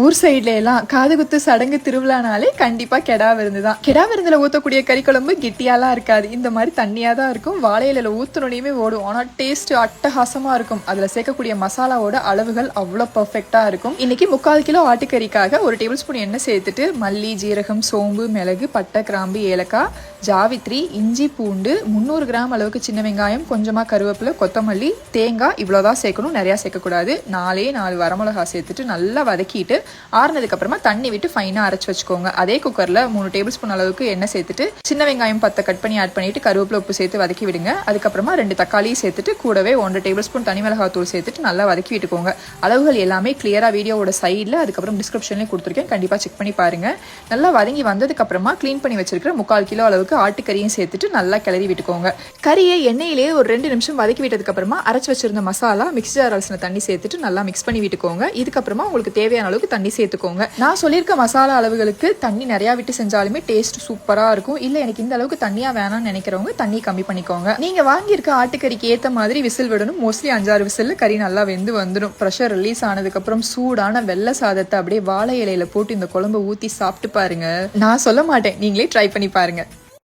ஊர் சைட்ல எல்லாம் காது குத்து சடங்கு திருவிழானாலே கண்டிப்பா கெடா விருந்து தான். கெடா விருந்துல ஊத்தக்கூடிய கறி குழம்பு கெட்டியாலாம் இருக்காது, இந்த மாதிரி தண்ணியா தான் இருக்கும். வாழை இலையில ஊத்துனோடையுமே ஓடும். ஆனா டேஸ்ட் அட்டகாசமா இருக்கும். அதுல சேர்க்கக்கூடிய மசாலாவோட அளவுகள் அவ்வளவு பெர்ஃபெக்டா இருக்கும். இன்னைக்கு 3/4 கிலோ ஆட்டுக்கறிக்காக 1 டேபிள் ஸ்பூன் எண்ணெய் சேர்த்துட்டு மல்லி, ஜீரகம், சோம்பு, மிளகு, பட்டை, கிராம்பு, ஏலக்காய், ஜாவித்ரி, இஞ்சி, பூண்டு, 300 கிராம் அளவுக்கு சின்ன வெங்காயம், கொஞ்சமா கருவேப்பிலை, கொத்தமல்லி, தேங்காய் இவ்வளவுதான் சேர்க்கணும், நிறைய சேர்க்கக்கூடாது. 4 வரமிளகா சேர்த்துட்டு நல்லா வதக்கிட்டு ஆறுனதுக்கு அப்புறமா தண்ணி விட்டு ஃபைனா அரைச்சு வச்சுக்கோங்க. அதே குக்கர்ல 3 டேபிள் ஸ்பூன் அளவுக்கு எண்ணெய் சேர்த்துட்டு சின்ன வெங்காயம் 10 கட் பண்ணி ஆட் பண்ணிட்டு கருவேப்பிலை, உப்பு சேர்த்து வதக்கி விடுங்க. அதுக்கப்புறமா 2 தக்காளி சேர்த்துட்டு கூடவே 1 டேபிள் ஸ்பூன் தனி மிளகாய் தூள் சேர்த்துட்டு நல்லா வதக்கி விட்டுக்கோங்க. அளவுகள் எல்லாமே கிளியரா வீடியோவோட சைட்ல அதுக்கப்புறம் டிஸ்கிரிப்ஷன்லயே கொடுத்துருக்கேன், கண்டிப்பா செக் பண்ணி பாருங்க. நல்லா வதங்கி வந்ததுக்கு அப்புறமா கிளீன் பண்ணி வச்சிருக்கிற 3/4 கிலோ அளவுக்கு ஆட்டுக்கறியும் சேர்த்துட்டு நல்லா கிளறி விட்டுக்கோங்க. கறியை எண்ணெயிலேயே ஒரு 2 நிமிஷம் வதக்கி விட்டதுக்கு அப்புறமா அரைச்சு வச்சிருந்த மசாலா மிக்ஸி ஜார் அலசின தண்ணி சேர்த்துட்டு நல்லா மிக்ஸ் பண்ணி விட்டுக்கோங்க. இதுக்கப்புறமா உங்களுக்கு தேவையான அளவுக்கு தண்ணி சேர்த்துக்கோங்க. நான் சொல்லியிருக்க மசாலா அளவுகளுக்கு தண்ணி நிறைய விட்டு செஞ்சாலுமே டேஸ்ட் சூப்பரா இருக்கும். இல்ல எனக்கு இந்த அளவுக்கு தண்ணியா வேணாம்னு நினைக்கிறவங்க தண்ணி கம்மி பண்ணிக்கோங்க. நீங்க வாங்கியிருக்க ஆட்டுக்கறிக்கு ஏத்த மாதிரி விசில் விடணும். மோஸ்ட்லி 5-6 விசில் கறி நல்லா வெந்து வந்துடும். ப்ரெஷர் ரிலீஸ் ஆனதுக்கு அப்புறம் சூடான வெள்ளை சாதத்தை அப்படியே வாழை இலையில போட்டு இந்த குழம்பு ஊத்தி சாப்பிட்டு பாருங்க. நான் சொல்ல மாட்டேன், நீங்களே ட்ரை பண்ணி பாருங்க.